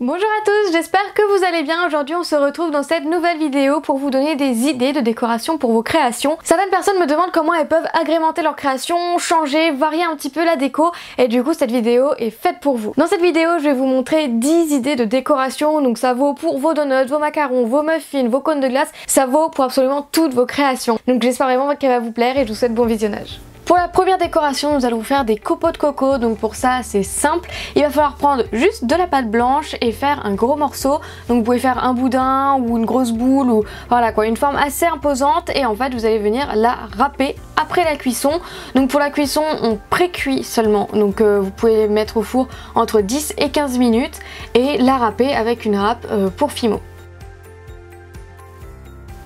Bonjour à tous, j'espère que vous allez bien. Aujourd'hui on se retrouve dans cette nouvelle vidéo pour vous donner des idées de décoration pour vos créations. Certaines personnes me demandent comment elles peuvent agrémenter leur création, changer, varier un petit peu la déco, et du coup cette vidéo est faite pour vous. Dans cette vidéo je vais vous montrer 10 idées de décoration, donc ça vaut pour vos donuts, vos macarons, vos muffins, vos cônes de glace, ça vaut pour absolument toutes vos créations. Donc j'espère vraiment qu'elle va vous plaire et je vous souhaite bon visionnage. Pour la première décoration, nous allons faire des copeaux de coco, donc pour ça c'est simple. Il va falloir prendre juste de la pâte blanche et faire un gros morceau. Donc vous pouvez faire un boudin ou une grosse boule ou voilà quoi, une forme assez imposante, et en fait vous allez venir la râper après la cuisson. Donc pour la cuisson on pré-cuit seulement, donc vous pouvez mettre au four entre 10 et 15 minutes et la râper avec une râpe pour Fimo.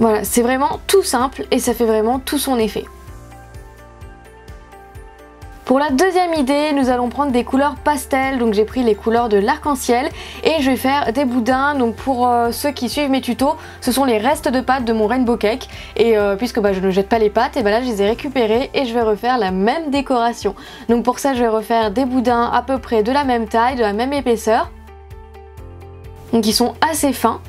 Voilà, c'est vraiment tout simple et ça fait vraiment tout son effet. Pour la deuxième idée, nous allons prendre des couleurs pastel, donc j'ai pris les couleurs de l'arc-en-ciel et je vais faire des boudins. Donc pour ceux qui suivent mes tutos, ce sont les restes de pâtes de mon rainbow cake, et puisque je ne jette pas les pâtes, et là je les ai récupérées et je vais refaire la même décoration. Donc pour ça je vais refaire des boudins à peu près de la même taille, de la même épaisseur, donc ils sont assez fins.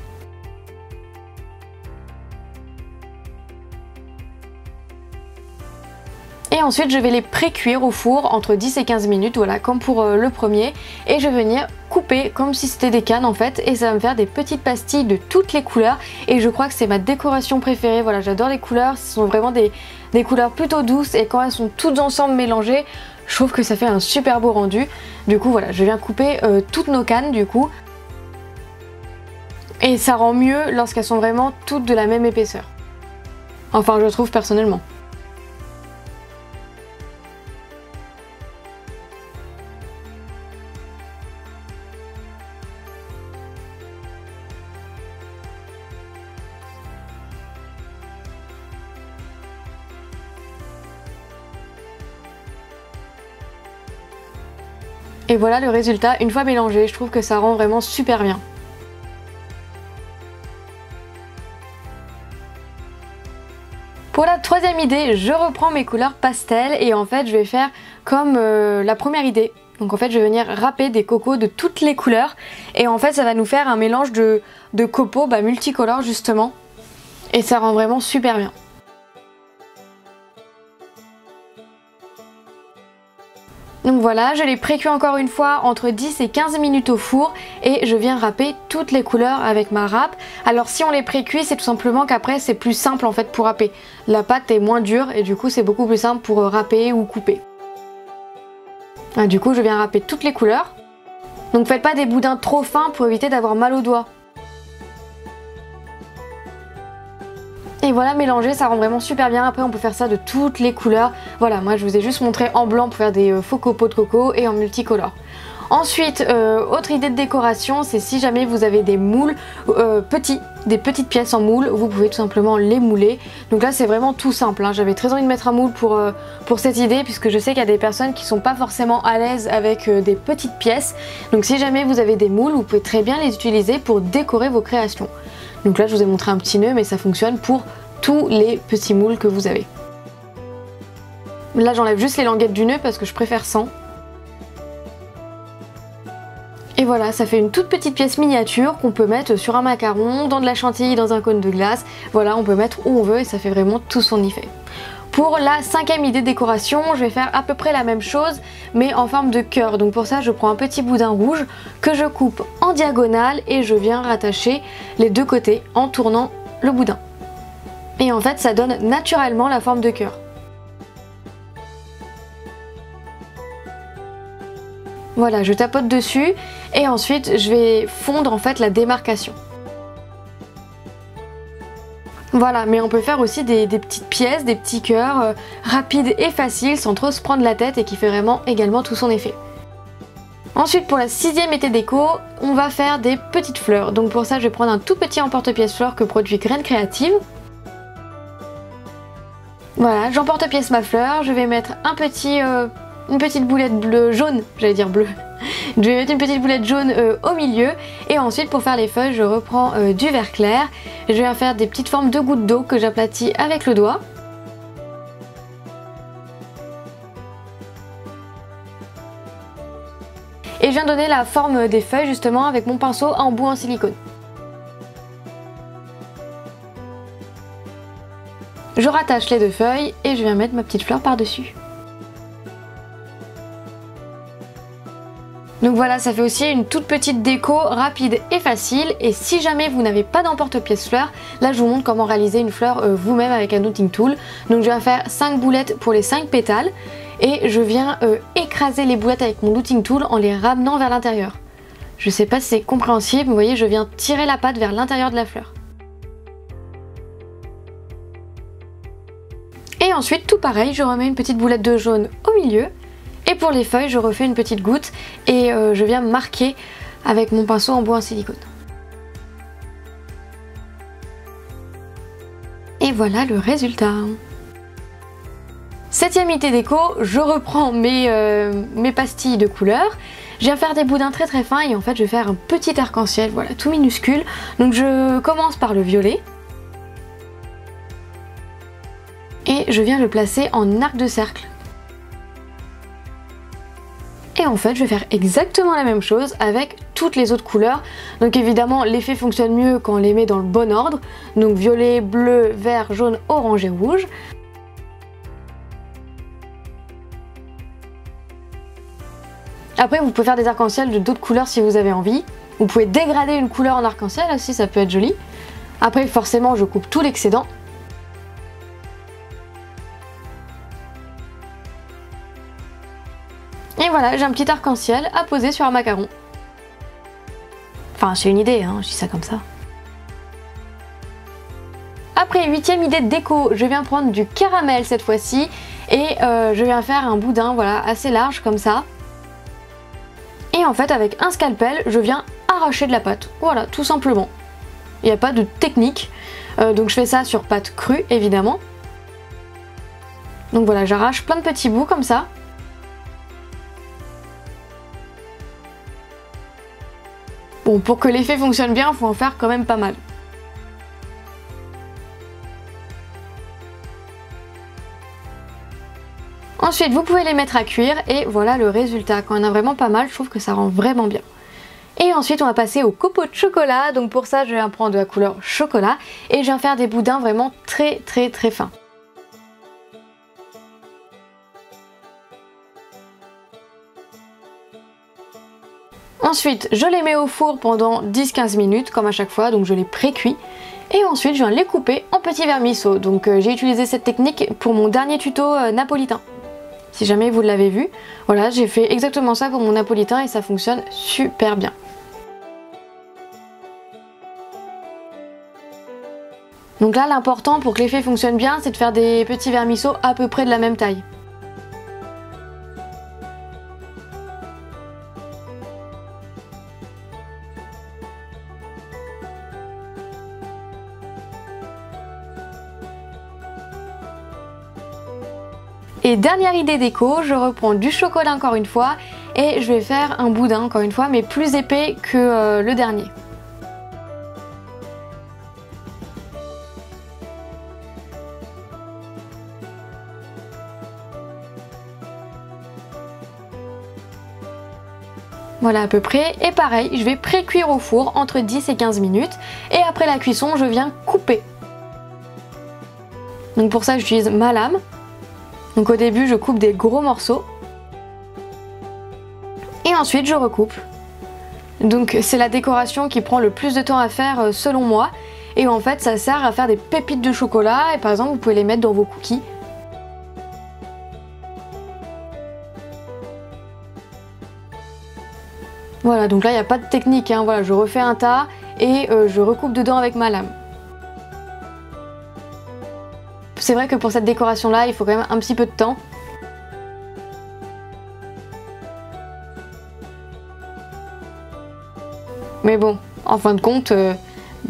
Et ensuite je vais les pré-cuire au four entre 10 et 15 minutes, voilà, comme pour le premier. Et je vais venir couper comme si c'était des cannes en fait, et ça va me faire des petites pastilles de toutes les couleurs. Et je crois que c'est ma décoration préférée, voilà, j'adore les couleurs, ce sont vraiment des couleurs plutôt douces, et quand elles sont toutes ensemble mélangées, je trouve que ça fait un super beau rendu. Du coup voilà, je viens couper toutes nos cannes du coup. Et ça rend mieux lorsqu'elles sont vraiment toutes de la même épaisseur. Enfin je trouve personnellement. Et voilà le résultat une fois mélangé, je trouve que ça rend vraiment super bien. Pour la troisième idée, je reprends mes couleurs pastel et en fait je vais faire comme la première idée. Donc en fait je vais venir râper des cocos de toutes les couleurs, et en fait ça va nous faire un mélange de copeaux multicolores justement, et ça rend vraiment super bien. Donc voilà, je les pré-cuis encore une fois entre 10 et 15 minutes au four, et je viens râper toutes les couleurs avec ma râpe. Alors si on les pré-cuit, c'est tout simplement qu'après c'est plus simple en fait pour râper. La pâte est moins dure et du coup c'est beaucoup plus simple pour râper ou couper. Du coup je viens râper toutes les couleurs. Donc faites pas des boudins trop fins pour éviter d'avoir mal aux doigts. Et voilà, mélanger, ça rend vraiment super bien. Après on peut faire ça de toutes les couleurs. Voilà, moi je vous ai juste montré en blanc pour faire des faux copeaux de coco, et en multicolore. Ensuite, autre idée de décoration, c'est si jamais vous avez des moules des petites pièces en moule, vous pouvez tout simplement les mouler. Donc là c'est vraiment tout simple, hein. J'avais très envie de mettre un moule pour cette idée, puisque je sais qu'il y a des personnes qui sont pas forcément à l'aise avec des petites pièces. Donc si jamais vous avez des moules, vous pouvez très bien les utiliser pour décorer vos créations. Donc là je vous ai montré un petit nœud, mais ça fonctionne pour tous les petits moules que vous avez. Là j'enlève juste les languettes du nœud parce que je préfère sans. Et voilà, ça fait une toute petite pièce miniature qu'on peut mettre sur un macaron, dans de la chantilly, dans un cône de glace. Voilà, on peut mettre où on veut et ça fait vraiment tout son effet. Pour la cinquième idée de décoration, je vais faire à peu près la même chose mais en forme de cœur. Donc pour ça je prends un petit boudin rouge que je coupe en diagonale et je viens rattacher les deux côtés en tournant le boudin. Et en fait ça donne naturellement la forme de cœur. Voilà, je tapote dessus et ensuite je vais fondre en fait la démarcation. Voilà, mais on peut faire aussi des petites pièces, des petits cœurs rapides et faciles sans trop se prendre la tête, et qui fait vraiment également tout son effet. Ensuite pour la sixième idée déco, on va faire des petites fleurs. Donc pour ça je vais prendre un tout petit emporte-pièce fleurs que produit Graines Créatives. Voilà, j'emporte-pièce ma fleur, je vais mettre une petite boulette bleue, jaune, j'allais dire bleue. Je vais mettre une petite boulette jaune au milieu, et ensuite pour faire les feuilles je reprends du vert clair. Je vais faire des petites formes de gouttes d'eau que j'aplatis avec le doigt. Et je viens donner la forme des feuilles justement avec mon pinceau à embout en silicone. Je rattache les deux feuilles et je viens mettre ma petite fleur par-dessus. Donc voilà, ça fait aussi une toute petite déco rapide et facile. Et si jamais vous n'avez pas d'emporte-pièce fleurs, là je vous montre comment réaliser une fleur vous-même avec un knotting tool. Donc je viens faire 5 boulettes pour les 5 pétales et je viens écraser les boulettes avec mon knotting tool en les ramenant vers l'intérieur. Je sais pas si c'est compréhensible, mais vous voyez, je viens tirer la pâte vers l'intérieur de la fleur. Et ensuite, tout pareil, je remets une petite boulette de jaune au milieu. Et pour les feuilles, je refais une petite goutte et je viens marquer avec mon pinceau en bois en silicone. Et voilà le résultat. 7e idée déco, je reprends mes pastilles de couleurs. Je viens faire des boudins très très fins et en fait je vais faire un petit arc-en-ciel, voilà, tout minuscule. Donc je commence par le violet. Et je viens le placer en arc de cercle. Et en fait je vais faire exactement la même chose avec toutes les autres couleurs. Donc évidemment l'effet fonctionne mieux quand on les met dans le bon ordre. Donc violet, bleu, vert, jaune, orange et rouge. Après vous pouvez faire des arcs-en-ciel de d'autres couleurs si vous avez envie. Vous pouvez dégrader une couleur en arc-en-ciel aussi, ça peut être joli. Après forcément je coupe tout l'excédent. Et voilà, j'ai un petit arc-en-ciel à poser sur un macaron. Enfin, c'est une idée, hein, je dis ça comme ça. Après, 8e idée de déco, je viens prendre du caramel cette fois-ci. Et je viens faire un boudin, voilà, assez large comme ça. Et en fait, avec un scalpel, je viens arracher de la pâte. Voilà, tout simplement. Il n'y a pas de technique. Donc je fais ça sur pâte crue, évidemment. Donc voilà, j'arrache plein de petits bouts comme ça. Bon, pour que l'effet fonctionne bien, il faut en faire quand même pas mal. Ensuite, vous pouvez les mettre à cuire et voilà le résultat. Quand on a vraiment pas mal, je trouve que ça rend vraiment bien. Et ensuite, on va passer au copeaux de chocolat. Donc pour ça, je viens prendre de la couleur chocolat et je viens faire des boudins vraiment très très très fins. Ensuite, je les mets au four pendant 10-15 minutes, comme à chaque fois, donc je les pré-cuis. Et ensuite, je viens les couper en petits vermisseaux. Donc j'ai utilisé cette technique pour mon dernier tuto napolitain. Si jamais vous l'avez vu, voilà, j'ai fait exactement ça pour mon napolitain et ça fonctionne super bien. Donc là, l'important pour que l'effet fonctionne bien, c'est de faire des petits vermisseaux à peu près de la même taille. Et dernière idée déco, je reprends du chocolat encore une fois et je vais faire un boudin encore une fois mais plus épais que le dernier. Voilà à peu près, et pareil, je vais pré-cuire au four entre 10 et 15 minutes et après la cuisson je viens couper. Donc pour ça j'utilise ma lame. Donc au début je coupe des gros morceaux et ensuite je recoupe. Donc c'est la décoration qui prend le plus de temps à faire selon moi et en fait ça sert à faire des pépites de chocolat et par exemple vous pouvez les mettre dans vos cookies. Voilà, donc là il n'y a pas de technique, hein. Voilà, je refais un tas et je recoupe dedans avec ma lame. C'est vrai que pour cette décoration là il faut quand même un petit peu de temps. Mais bon, en fin de compte,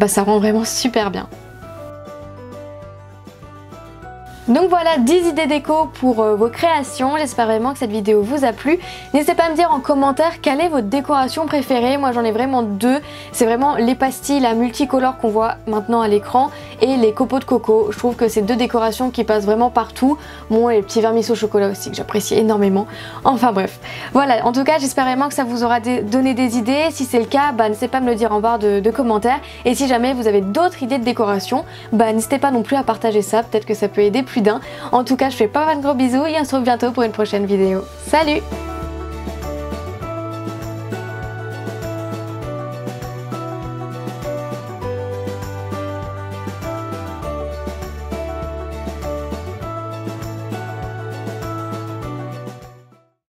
ça rend vraiment super bien. Donc voilà 10 idées déco pour vos créations, j'espère vraiment que cette vidéo vous a plu. N'hésitez pas à me dire en commentaire quelle est votre décoration préférée. Moi j'en ai vraiment deux, c'est vraiment les pastilles, la multicolore qu'on voit maintenant à l'écran et les copeaux de coco. Je trouve que c'est deux décorations qui passent vraiment partout. Bon, et les petits vernis au chocolat aussi que j'apprécie énormément. Enfin bref, voilà, en tout cas j'espère vraiment que ça vous aura donné des idées. Si c'est le cas, n'hésitez pas à me le dire en barre de commentaires. Et si jamais vous avez d'autres idées de décoration, n'hésitez pas non plus à partager ça, peut-être que ça peut aider plus d'un. En tout cas, je fais pas mal de gros bisous et on se retrouve bientôt pour une prochaine vidéo. Salut!